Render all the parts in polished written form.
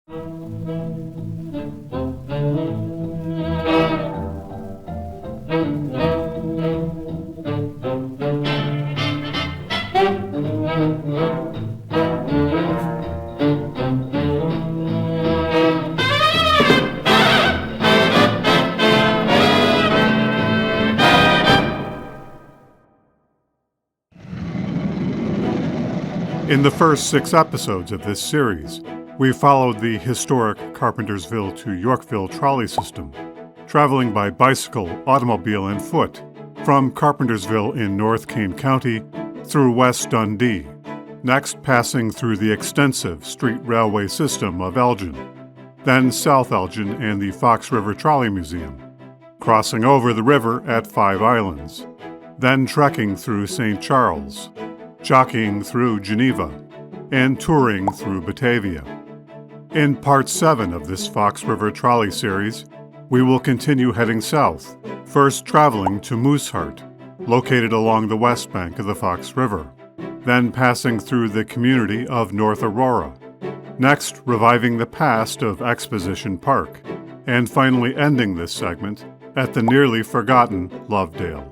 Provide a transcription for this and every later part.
In the first 6 episodes of this series, we followed the historic Carpentersville to Yorkville trolley system, traveling by bicycle, automobile, and foot from Carpentersville in North Kane County through West Dundee, next passing through the extensive street railway system of Elgin, then South Elgin and the Fox River Trolley Museum, crossing over the river at 5 Islands, then trekking through St. Charles, jockeying through Geneva, and touring through Batavia. In Part 7 of this Fox River Trolley series, we will continue heading south, first traveling to Mooseheart, located along the west bank of the Fox River, then passing through the community of North Aurora, next reviving the past of Exposition Park, and finally ending this segment at the nearly forgotten Lovedale.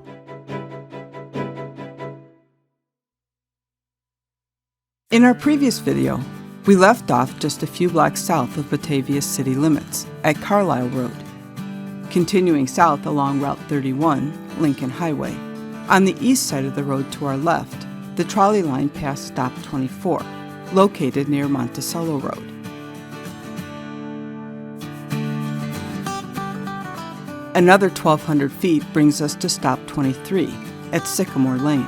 In our previous video, we left off just a few blocks south of Batavia's city limits at Carlisle Road. Continuing south along Route 31, Lincoln Highway, on the east side of the road to our left, the trolley line passed Stop 24, located near Monticello Road. Another 1,200 feet brings us to Stop 23 at Sycamore Lane.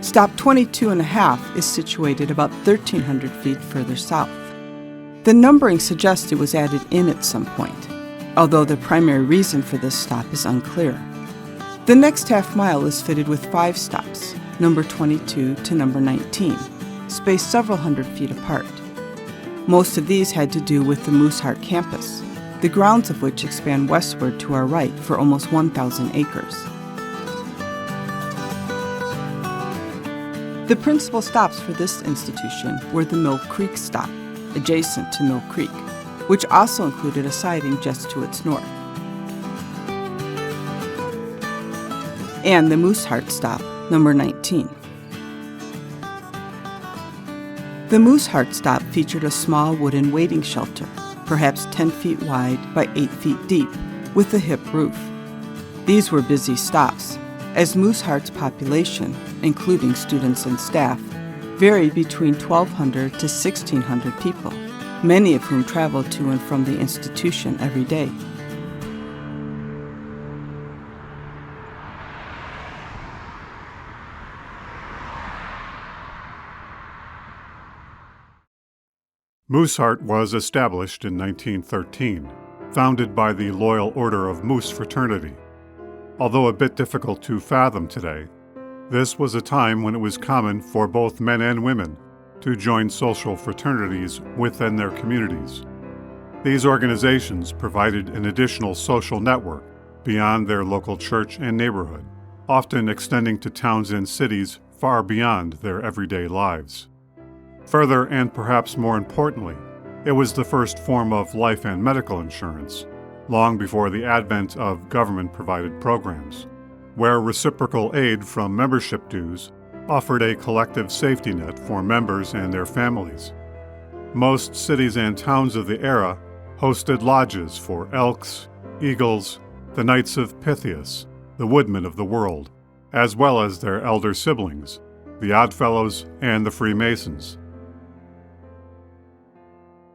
Stop 22.5 is situated about 1,300 feet further south. The numbering suggests it was added in at some point, although the primary reason for this stop is unclear. The next half mile is fitted with 5 stops, number 22 to number 19, spaced several hundred feet apart. Most of these had to do with the Mooseheart campus, the grounds of which expand westward to our right for almost 1,000 acres. The principal stops for this institution were the Mill Creek stop, adjacent to Mill Creek, which also included a siding just to its north, and the Mooseheart stop, number 19. The Mooseheart stop featured a small wooden waiting shelter, perhaps 10 feet wide by 8 feet deep, with a hip roof. These were busy stops, as Mooseheart's population, including students and staff, varied between 1,200 to 1,600 people, many of whom traveled to and from the institution every day. Mooseheart was established in 1913, founded by the Loyal Order of Moose Fraternity. Although a bit difficult to fathom today, this was a time when it was common for both men and women to join social fraternities within their communities. These organizations provided an additional social network beyond their local church and neighborhood, often extending to towns and cities far beyond their everyday lives. Further, and perhaps more importantly, it was the first form of life and medical insurance, long before the advent of government-provided programs, where reciprocal aid from membership dues offered a collective safety net for members and their families. Most cities and towns of the era hosted lodges for elks, eagles, the Knights of Pythias, the woodmen of the world, as well as their elder siblings, the Oddfellows and the Freemasons.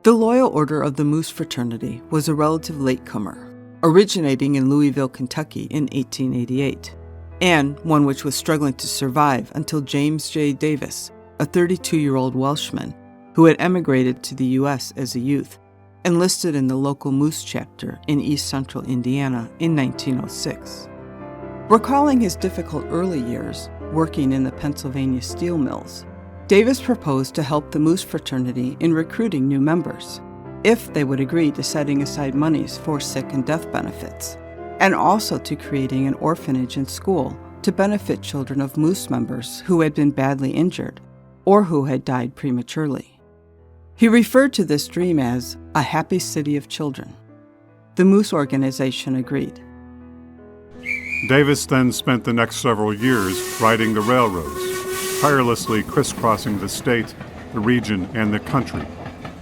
The Loyal Order of the Moose Fraternity was a relative latecomer, originating in Louisville, Kentucky in 1888, and one which was struggling to survive until James J. Davis, a 32-year-old Welshman who had emigrated to the U.S. as a youth, enlisted in the local Moose chapter in East Central Indiana in 1906. Recalling his difficult early years working in the Pennsylvania steel mills, Davis proposed to help the Moose Fraternity in recruiting new members, if they would agree to setting aside monies for sick and death benefits, and also to creating an orphanage and school to benefit children of Moose members who had been badly injured or who had died prematurely. He referred to this dream as a happy city of children. The Moose organization agreed. Davis then spent the next several years riding the railroads, tirelessly crisscrossing the state, the region, and the country,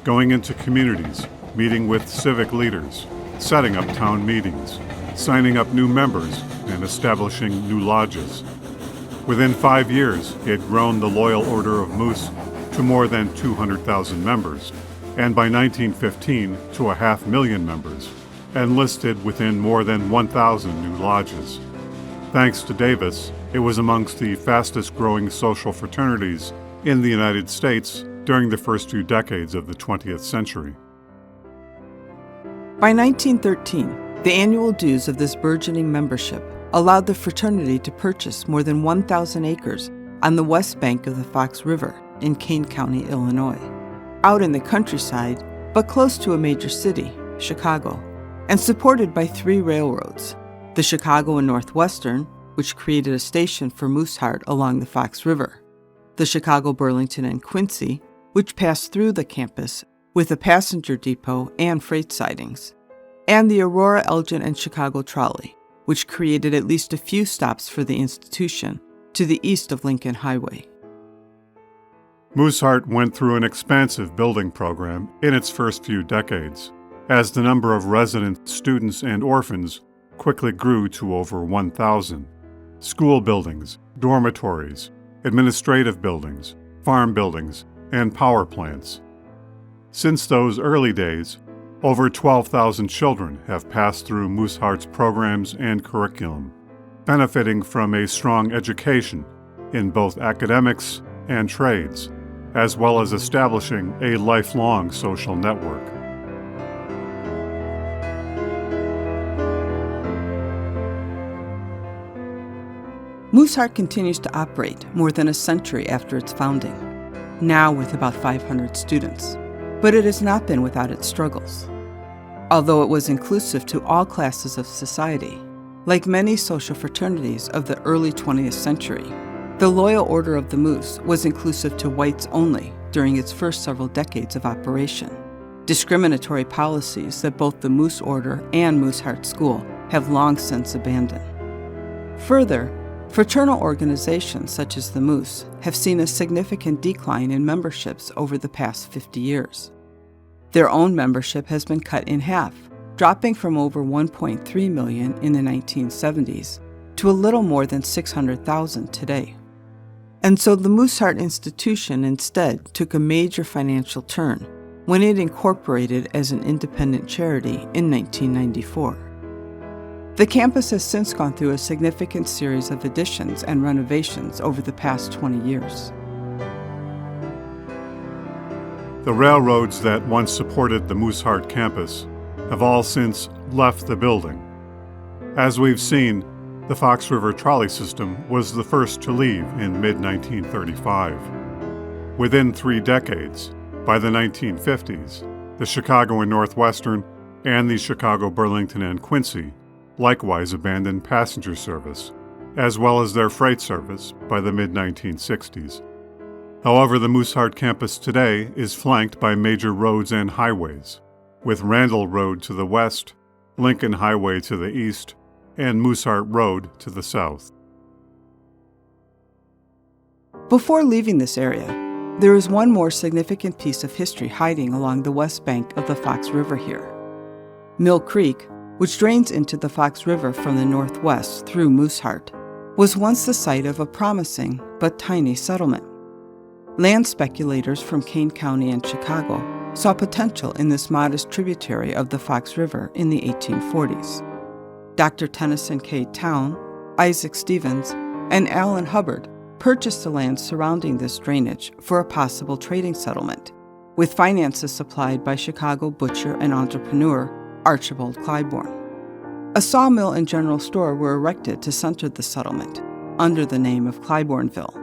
going into communities, meeting with civic leaders, setting up town meetings, signing up new members, and establishing new lodges. Within 5 years, he had grown the Loyal Order of Moose to more than 200,000 members, and by 1915 to 500,000 members, and listed within more than 1,000 new lodges. Thanks to Davis, it was amongst the fastest-growing social fraternities in the United States during the first 2 decades of the 20th century. By 1913, the annual dues of this burgeoning membership allowed the fraternity to purchase more than 1,000 acres on the west bank of the Fox River in Kane County, Illinois, out in the countryside, but close to a major city, Chicago, and supported by 3 railroads, the Chicago and Northwestern, which created a station for Mooseheart along the Fox River, the Chicago, Burlington, and Quincy, which passed through the campus with a passenger depot and freight sidings, and the Aurora, Elgin, and Chicago Trolley, which created at least a few stops for the institution to the east of Lincoln Highway. Mooseheart went through an expansive building program in its first few decades, as the number of resident students and orphans quickly grew to over 1,000. School buildings, dormitories, administrative buildings, farm buildings, and power plants. Since those early days, over 12,000 children have passed through Mooseheart's programs and curriculum, benefiting from a strong education in both academics and trades, as well as establishing a lifelong social network. Mooseheart continues to operate more than a century after its founding, now with about 500 students, but it has not been without its struggles. Although it was inclusive to all classes of society, like many social fraternities of the early 20th century, the Loyal Order of the Moose was inclusive to whites only during its first several decades of operation, discriminatory policies that both the Moose Order and Mooseheart School have long since abandoned. Further, fraternal organizations such as the Moose have seen a significant decline in memberships over the past 50 years. Their own membership has been cut in half, dropping from over 1.3 million in the 1970s to a little more than 600,000 today. And so the Mooseheart institution instead took a major financial turn when it incorporated as an independent charity in 1994. The campus has since gone through a significant series of additions and renovations over the past 20 years. The railroads that once supported the Mooseheart campus have all since left the building. As we've seen, the Fox River trolley system was the first to leave in mid-1935. Within 3 decades, by the 1950s, the Chicago and Northwestern and the Chicago, Burlington, and Quincy likewise abandoned passenger service, as well as their freight service by the mid-1960s. However, the Mooseheart campus today is flanked by major roads and highways, with Randall Road to the west, Lincoln Highway to the east, and Mooseheart Road to the south. Before leaving this area, there is one more significant piece of history hiding along the west bank of the Fox River here. Mill Creek, which drains into the Fox River from the northwest through Mooseheart, was once the site of a promising but tiny settlement. Land speculators from Kane County and Chicago saw potential in this modest tributary of the Fox River in the 1840s. Dr. Tennyson K. Town, Isaac Stevens, and Allen Hubbard purchased the land surrounding this drainage for a possible trading settlement, with finances supplied by Chicago butcher and entrepreneur Archibald Clybourne. A sawmill and general store were erected to center the settlement, under the name of Clybournville,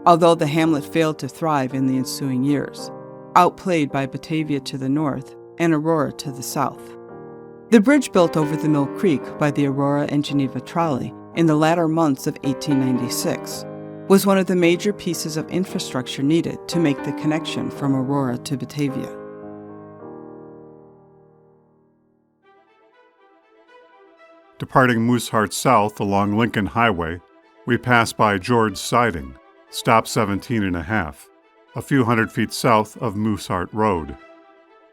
although the hamlet failed to thrive in the ensuing years, outplayed by Batavia to the north and Aurora to the south. The bridge built over the Mill Creek by the Aurora and Geneva Trolley in the latter months of 1896, was one of the major pieces of infrastructure needed to make the connection from Aurora to Batavia. Departing Mooseheart south along Lincoln Highway, we pass by George Siding, stop 17.5, a few hundred feet south of Mooseheart Road.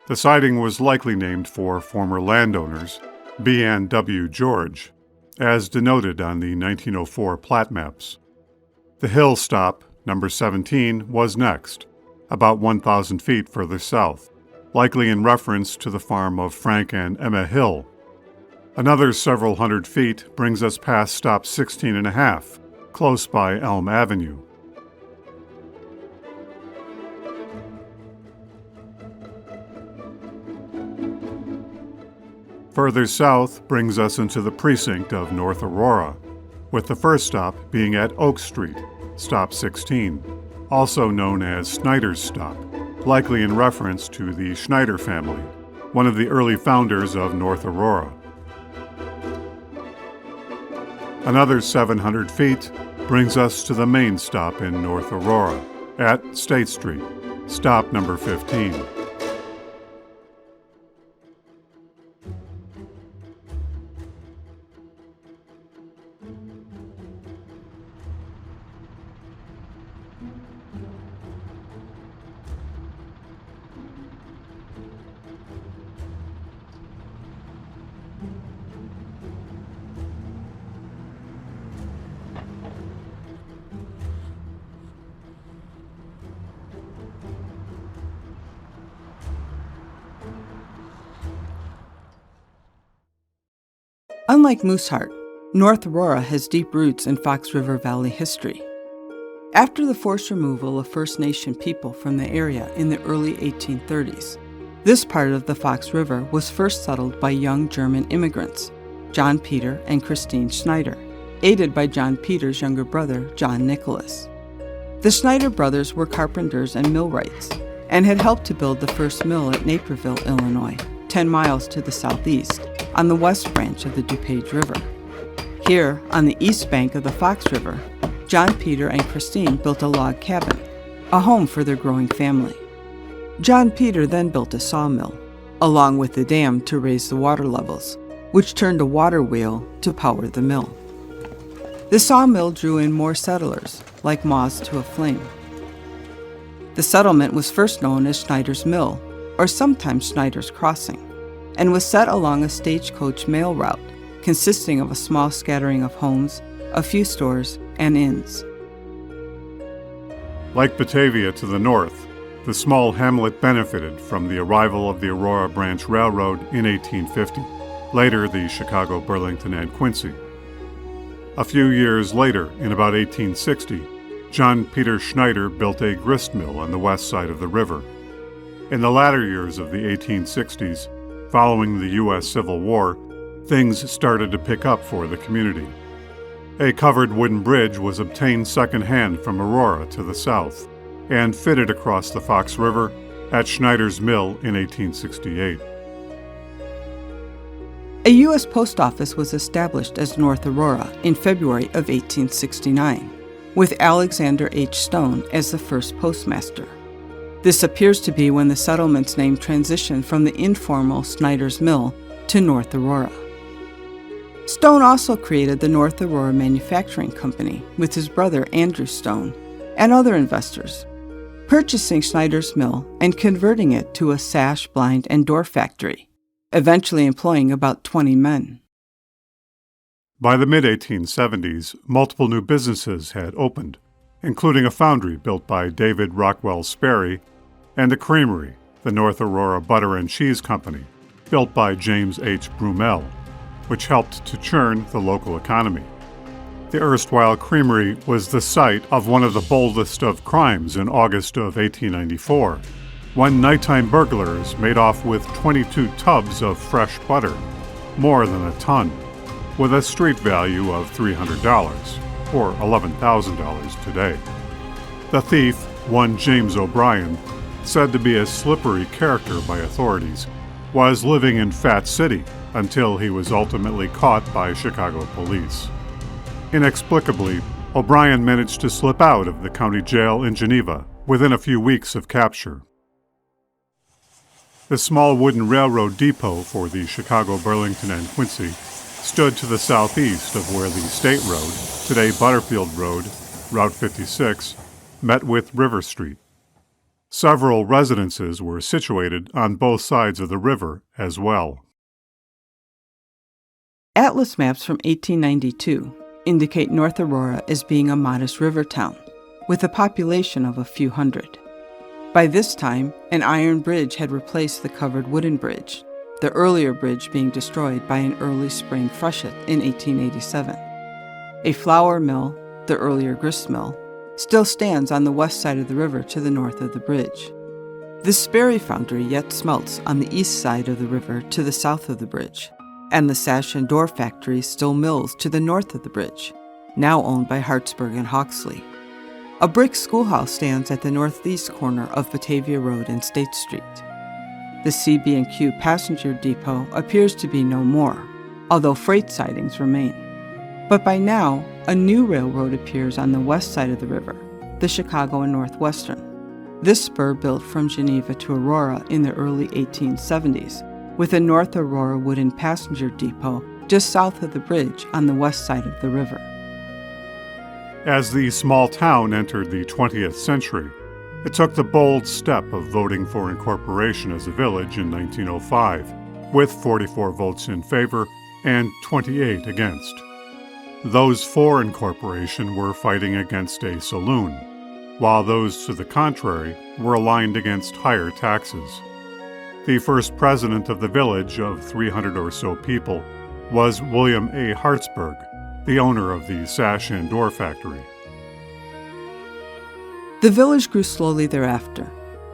The siding was likely named for former landowners, B. and W. George, as denoted on the 1904 plat maps. The hill stop, number 17, was next, about 1,000 feet further south, likely in reference to the farm of Frank and Emma Hill. Another several hundred feet brings us past stop 16.5, close by Elm Avenue. Further south brings us into the precinct of North Aurora, with the first stop being at Oak Street, stop 16, also known as Snyder's Stop, likely in reference to the Schneider family, one of the early founders of North Aurora. Another 700 feet brings us to the main stop in North Aurora, at State Street, stop number 15. Unlike Mooseheart, North Aurora has deep roots in Fox River Valley history. After the forced removal of First Nation people from the area in the early 1830s, this part of the Fox River was first settled by young German immigrants, John Peter and Christine Schneider, aided by John Peter's younger brother, John Nicholas. The Schneider brothers were carpenters and millwrights, and had helped to build the first mill at Naperville, Illinois, 10 miles to the southeast, on the west branch of the DuPage River. Here, on the east bank of the Fox River, John Peter and Christine built a log cabin, a home for their growing family. John Peter then built a sawmill, along with the dam to raise the water levels, which turned a water wheel to power the mill. The sawmill drew in more settlers, like moths to a flame. The settlement was first known as Schneider's Mill, or sometimes Schneider's Crossing, and was set along a stagecoach mail route consisting of a small scattering of homes, a few stores, and inns. Like Batavia to the north, the small hamlet benefited from the arrival of the Aurora Branch Railroad in 1850, later the Chicago, Burlington, and Quincy. A few years later, in about 1860, John Peter Schneider built a grist mill on the west side of the river. In the latter years of the 1860s, following the U.S. Civil War, things started to pick up for the community. A covered wooden bridge was obtained secondhand from Aurora to the south and fitted across the Fox River at Schneider's Mill in 1868. A U.S. post office was established as North Aurora in February of 1869, with Alexander H. Stone as the first postmaster. This appears to be when the settlement's name transitioned from the informal Schneider's Mill to North Aurora. Stone also created the North Aurora Manufacturing Company with his brother Andrew Stone and other investors, purchasing Schneider's Mill and converting it to a sash, blind, and door factory, eventually employing about 20 men. By the mid-1870s, multiple new businesses had opened, including a foundry built by David Rockwell Sperry and a creamery, the North Aurora Butter and Cheese Company, built by James H. Brumell, which helped to churn the local economy. The erstwhile creamery was the site of one of the boldest of crimes in August of 1894, when nighttime burglars made off with 22 tubs of fresh butter, more than a ton, with a street value of $300, or $11,000 today. The thief, one James O'Brien, said to be a slippery character by authorities, was living in Fat City until he was ultimately caught by Chicago police. Inexplicably, O'Brien managed to slip out of the county jail in Geneva within a few weeks of capture. The small wooden railroad depot for the Chicago, Burlington, and Quincy stood to the southeast of where the State Road, today Butterfield Road, Route 56, met with River Street. Several residences were situated on both sides of the river as well. Atlas maps from 1892 indicate North Aurora as being a modest river town, with a population of a few hundred. By this time, an iron bridge had replaced the covered wooden bridge, the earlier bridge being destroyed by an early spring freshet in 1887. A flour mill, the earlier grist mill, still stands on the west side of the river to the north of the bridge. The Sperry foundry yet smelts on the east side of the river to the south of the bridge, and the sash and door factory still mills to the north of the bridge, now owned by Hartsburg and Hawksley. A brick schoolhouse stands at the northeast corner of Batavia Road and State Street. The CB&Q passenger depot appears to be no more, although freight sidings remain. But by now, a new railroad appears on the west side of the river, the Chicago and Northwestern. This spur built from Geneva to Aurora in the early 1870s, with a North Aurora wooden passenger depot just south of the bridge on the west side of the river. As the small town entered the 20th century, it took the bold step of voting for incorporation as a village in 1905, with 44 votes in favor and 28 against. Those for incorporation were fighting against a saloon, while those to the contrary were aligned against higher taxes. The first president of the village, of 300 or so people, was William A. Hartsburg, the owner of the sash and door factory. The village grew slowly thereafter,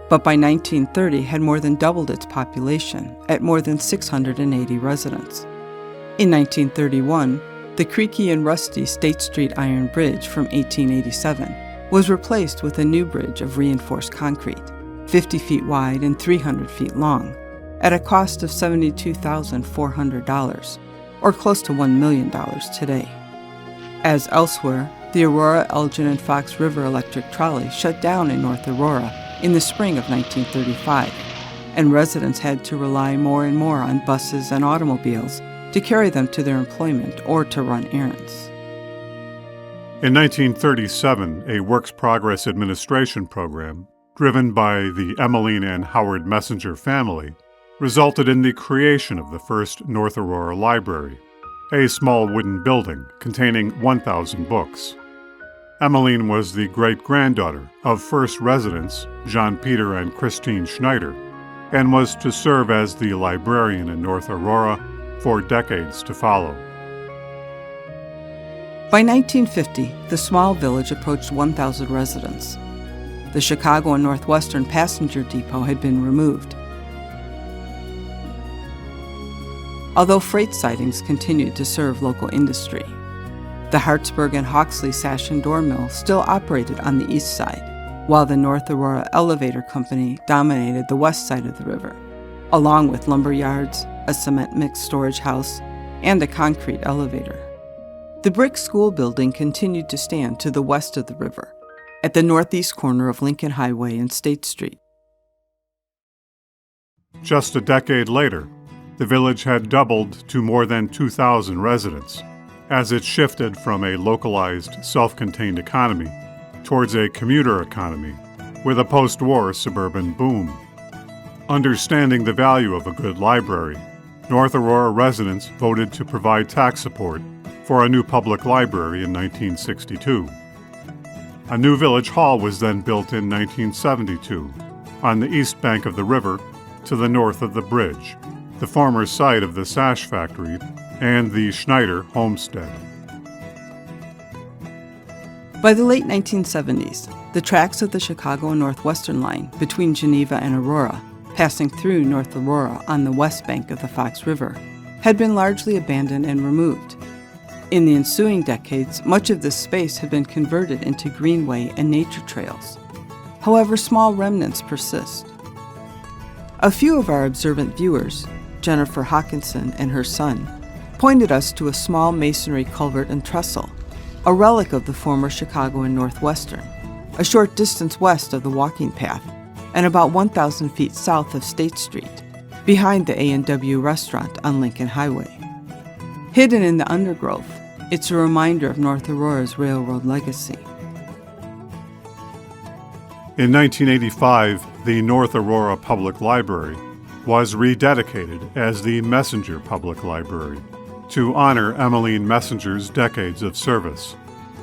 but by 1930 had more than doubled its population at more than 680 residents. In 1931, the creaky and rusty State Street Iron Bridge from 1887 was replaced with a new bridge of reinforced concrete, 50 feet wide and 300 feet long, at a cost of $72,400, or close to $1 million today. As elsewhere, the Aurora, Elgin, and Fox River Electric Trolley shut down in North Aurora in the spring of 1935, and residents had to rely more and more on buses and automobiles to carry them to their employment or to run errands. In 1937, a Works Progress Administration program, driven by the Emmeline and Howard Messenger family, resulted in the creation of the first North Aurora Library, a small wooden building containing 1,000 books. Emmeline was the great-granddaughter of first residents John Peter and Christine Schneider, and was to serve as the librarian in North Aurora for decades to follow. By 1950, the small village approached 1,000 residents. The Chicago and Northwestern passenger depot had been removed. Although freight sidings continued to serve local industry, the Hartsburg and Hawksley sash and door mill still operated on the east side, while the North Aurora Elevator Company dominated the west side of the river, along with lumber yards, a cement mix storage house, and a concrete elevator. The brick school building continued to stand to the west of the river, at the northeast corner of Lincoln Highway and State Street. Just a decade later, the village had doubled to more than 2,000 residents, as it shifted from a localized, self-contained economy towards a commuter economy with a post-war suburban boom. Understanding the value of a good library, North Aurora residents voted to provide tax support for a new public library in 1962. A new village hall was then built in 1972 on the east bank of the river to the north of the bridge, the former site of the sash factory and the Schneider homestead. By the late 1970s, the tracks of the Chicago and Northwestern line between Geneva and Aurora, passing through North Aurora on the west bank of the Fox River, had been largely abandoned and removed. In the ensuing decades, much of this space had been converted into greenway and nature trails. However, small remnants persist. A few of our observant viewers, Jennifer Hawkinson and her son, pointed us to a small masonry culvert and trestle, a relic of the former Chicago and Northwestern, a short distance west of the walking path, and about 1,000 feet south of State Street, behind the A&W restaurant on Lincoln Highway. Hidden in the undergrowth, it's a reminder of North Aurora's railroad legacy. In 1985, the North Aurora Public Library was rededicated as the Messenger Public Library to honor Emmeline Messenger's decades of service,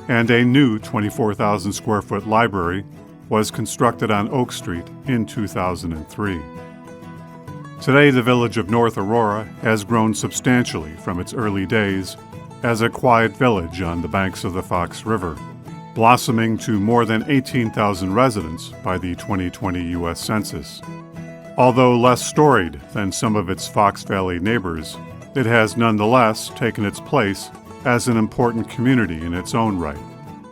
and a new 24,000 square foot library was constructed on Oak Street in 2003. Today, the village of North Aurora has grown substantially from its early days as a quiet village on the banks of the Fox River, blossoming to more than 18,000 residents by the 2020 U.S. Census. Although less storied than some of its Fox Valley neighbors, it has nonetheless taken its place as an important community in its own right,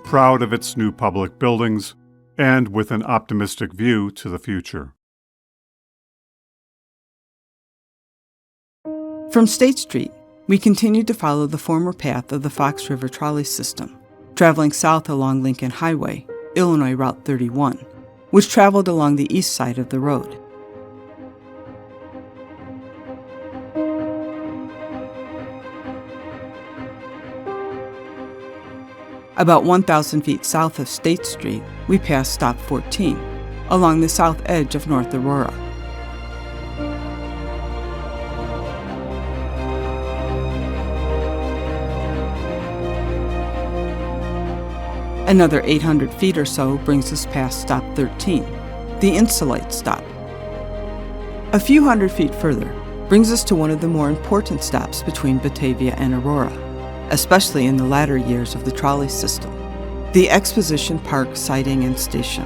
proud of its new public buildings and with an optimistic view to the future. From State Street, we continued to follow the former path of the Fox River trolley system, traveling south along Lincoln Highway, Illinois Route 31, which traveled along the east side of the road. About 1,000 feet south of State Street, we passed Stop 14, along the south edge of North Aurora. Another 800 feet or so brings us past Stop 13, the Insulite stop. A few hundred feet further brings us to one of the more important stops between Batavia and Aurora, especially in the latter years of the trolley system, the Exposition Park siding and station.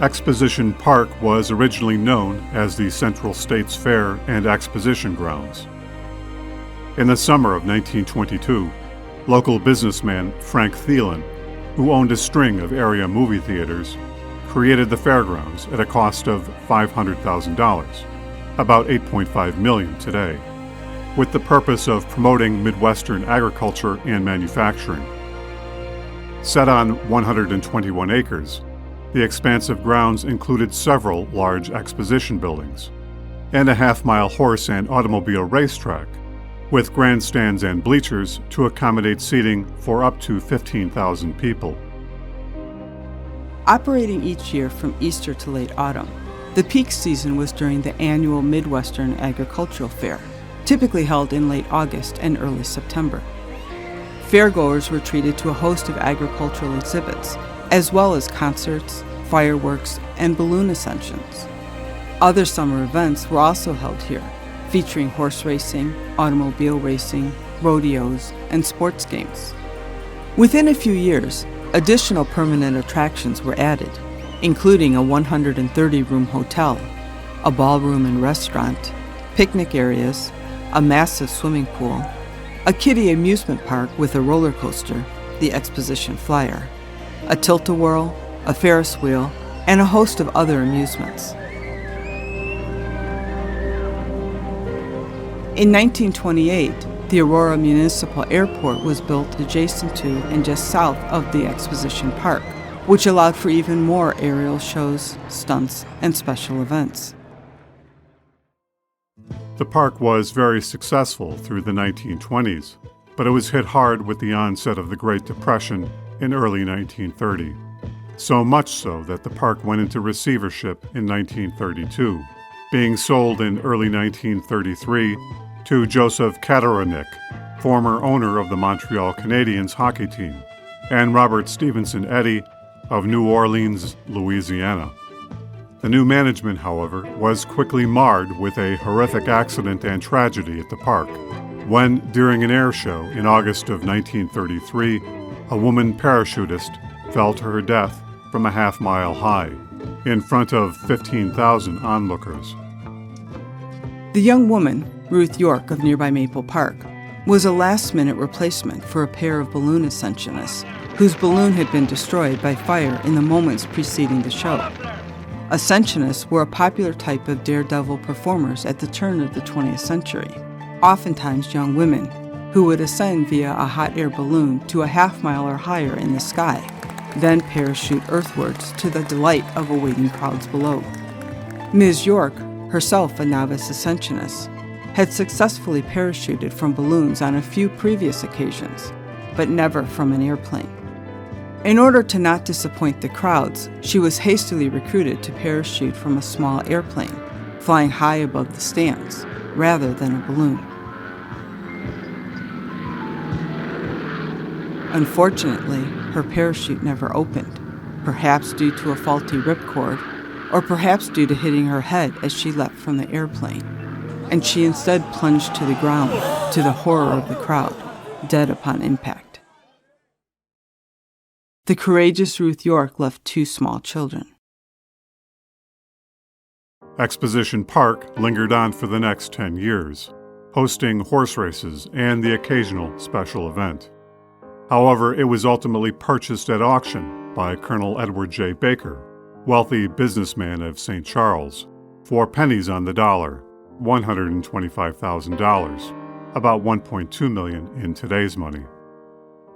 Exposition Park was originally known as the Central States Fair and Exposition Grounds. In the summer of 1922, local businessman Frank Thielen, who owned a string of area movie theaters, created the fairgrounds at a cost of $500,000, about $8.5 million today, with the purpose of promoting Midwestern agriculture and manufacturing. Set on 121 acres, the expansive grounds included several large exposition buildings and a half-mile horse and automobile racetrack, with grandstands and bleachers to accommodate seating for up to 15,000 people. Operating each year from Easter to late autumn, the peak season was during the annual Midwestern Agricultural Fair, typically held in late August and early September. Fairgoers were treated to a host of agricultural exhibits, as well as concerts, fireworks, and balloon ascensions. Other summer events were also held here, featuring horse racing, automobile racing, rodeos, and sports games. Within a few years, additional permanent attractions were added, including a 130-room hotel, a ballroom and restaurant, picnic areas, a massive swimming pool, a kiddie amusement park with a roller coaster, the Exposition Flyer, a tilt-a-whirl, a Ferris wheel, and a host of other amusements. In 1928, the Aurora Municipal Airport was built adjacent to and just south of the Exposition Park, which allowed for even more aerial shows, stunts, and special events. The park was very successful through the 1920s, but it was hit hard with the onset of the Great Depression in early 1930. So much so that the park went into receivership in 1932, being sold in early 1933 to Joseph Kataronick, former owner of the Montreal Canadiens hockey team, and Robert Stevenson Eddy of New Orleans, Louisiana. The new management, however, was quickly marred with a horrific accident and tragedy at the park, when, during an air show in August of 1933, a woman parachutist fell to her death from a half-mile high, in front of 15,000 onlookers. The young woman, Ruth York of nearby Maple Park, was a last-minute replacement for a pair of balloon ascensionists whose balloon had been destroyed by fire in the moments preceding the show. Ascensionists were a popular type of daredevil performers at the turn of the 20th century, oftentimes young women, who would ascend via a hot air balloon to a half-mile or higher in the sky, then parachute earthwards to the delight of awaiting crowds below. Ms. York, herself a novice ascensionist, had successfully parachuted from balloons on a few previous occasions, but never from an airplane. In order to not disappoint the crowds, she was hastily recruited to parachute from a small airplane, flying high above the stands, rather than a balloon. Unfortunately, her parachute never opened, perhaps due to a faulty ripcord, or perhaps due to hitting her head as she leapt from the airplane, and she instead plunged to the ground, to the horror of the crowd, dead upon impact. The courageous Ruth York left 2 small children. Exposition Park lingered on for the next 10 years, hosting horse races and the occasional special event. However, it was ultimately purchased at auction by Colonel Edward J. Baker, wealthy businessman of St. Charles, for pennies on the dollar, $125,000, about $1.2 million in today's money.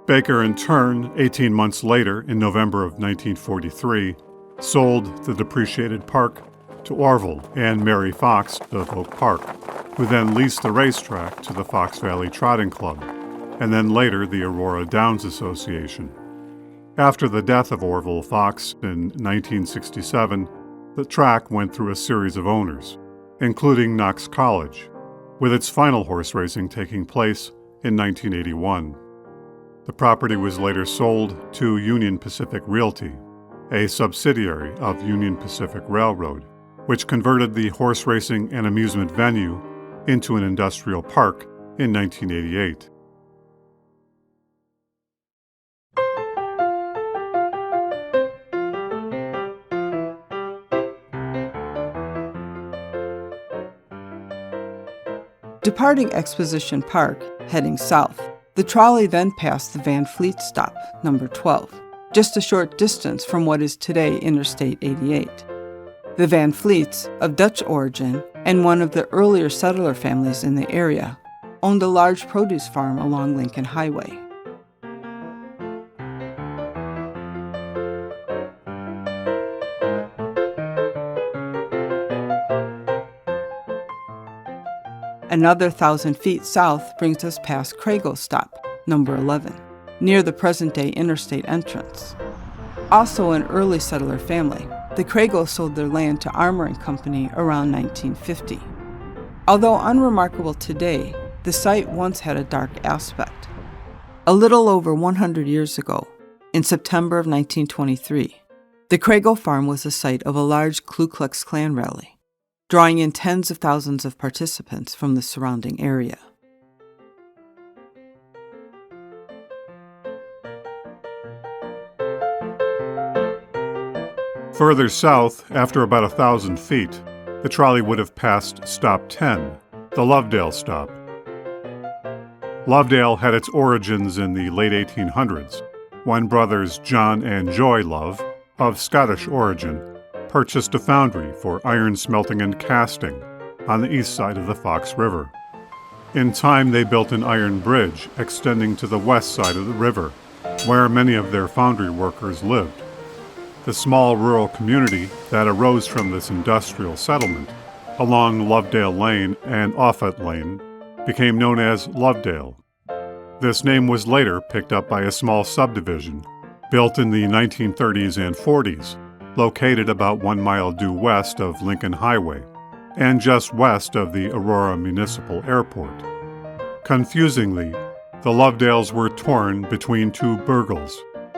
Baker, in turn, 18 months later, in November of 1943, sold the depreciated park to Orville and Mary Fox of Oak Park, who then leased the racetrack to the Fox Valley Trotting Club, and then later the Aurora Downs Association. After the death of Orville Fox in 1967, the track went through a series of owners, including Knox College, with its final horse racing taking place in 1981. The property was later sold to Union Pacific Realty, a subsidiary of Union Pacific Railroad, which converted the horse racing and amusement venue into an industrial park in 1988. Departing Exposition Park, heading south, the trolley then passed the Van Fleet stop, number 12, just a short distance from what is today Interstate 88. The Van Fleets, of Dutch origin and one of the earlier settler families in the area, owned a large produce farm along Lincoln Highway. Another 1,000 feet south brings us past Crago Stop, number 11, near the present-day interstate entrance. Also an early settler family, the Cragos sold their land to Armour & Company around 1950. Although unremarkable today, the site once had a dark aspect. A little over 100 years ago, in September of 1923, the Crago farm was the site of a large Ku Klux Klan rally, drawing in tens of thousands of participants from the surrounding area. Further south, after about 1,000 feet, the trolley would have passed Stop 10, the Lovedale stop. Lovedale had its origins in the late 1800s, when brothers John and Joy Love, of Scottish origin, purchased a foundry for iron smelting and casting on the east side of the Fox River. In time, they built an iron bridge extending to the west side of the river, where many of their foundry workers lived. The small rural community that arose from this industrial settlement, along Lovedale Lane and Offut Lane, became known as Lovedale. This name was later picked up by a small subdivision, built in the 1930s and 40s, located about 1 mile due west of Lincoln Highway, and just west of the Aurora Municipal Airport. Confusingly, the Lovedales were torn between 2 burgles,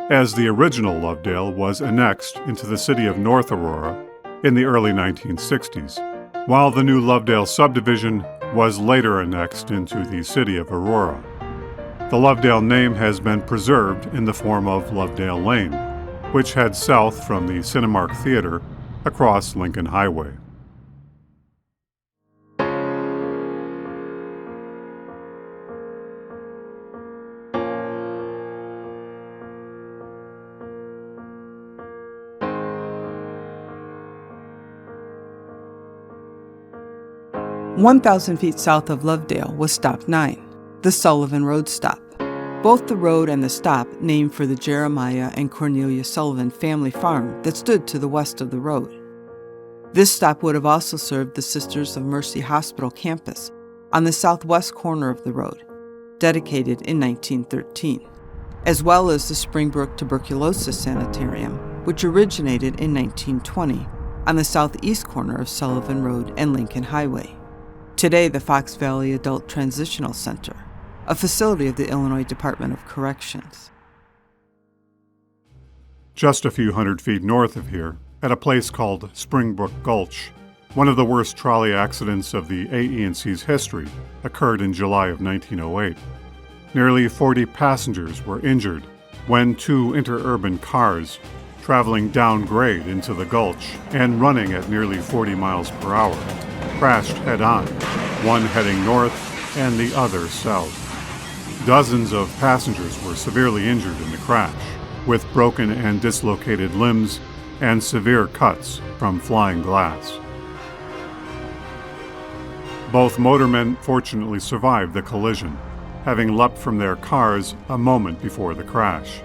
as the original Lovedale was annexed into the city of North Aurora in the early 1960s, while the new Lovedale subdivision was later annexed into the city of Aurora. The Lovedale name has been preserved in the form of Lovedale Lane, which heads south from the Cinemark Theater across Lincoln Highway. 1,000 feet south of Lovedale was Stop 9, the Sullivan Road stop. Both the road and the stop named for the Jeremiah and Cornelia Sullivan family farm that stood to the west of the road. This stop would have also served the Sisters of Mercy Hospital campus on the southwest corner of the road, dedicated in 1913, as well as the Springbrook Tuberculosis Sanitarium, which originated in 1920 on the southeast corner of Sullivan Road and Lincoln Highway. Today, the Fox Valley Adult Transitional Center, a facility of the Illinois Department of Corrections. Just a few hundred feet north of here, at a place called Springbrook Gulch, one of the worst trolley accidents of the AE&C's history occurred in July of 1908. Nearly 40 passengers were injured when two interurban cars, traveling downgrade into the gulch and running at nearly 40 miles per hour, crashed head-on, one heading north and the other south. Dozens of passengers were severely injured in the crash, with broken and dislocated limbs and severe cuts from flying glass. Both motormen fortunately survived the collision, having leapt from their cars a moment before the crash,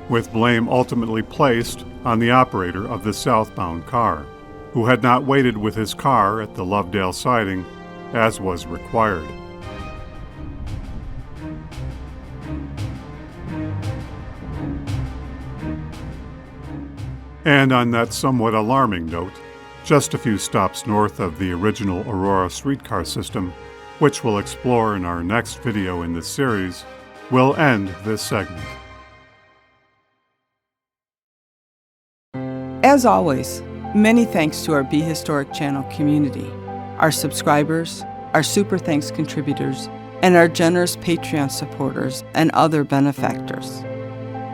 with blame ultimately placed on the operator of the southbound car, who had not waited with his car at the Lovedale siding as was required. And on that somewhat alarming note, just a few stops north of the original Aurora streetcar system, which we'll explore in our next video in this series, we'll end this segment. As always, many thanks to our Be Historic channel community, our subscribers, our Super Thanks contributors, and our generous Patreon supporters and other benefactors.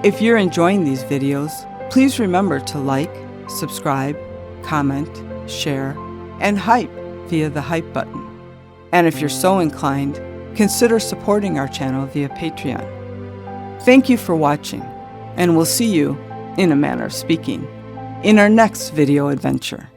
If you're enjoying these videos, please remember to like, subscribe, comment, share, and hype via the hype button. And if you're so inclined, consider supporting our channel via Patreon. Thank you for watching, and we'll see you, in a manner of speaking, in our next video adventure.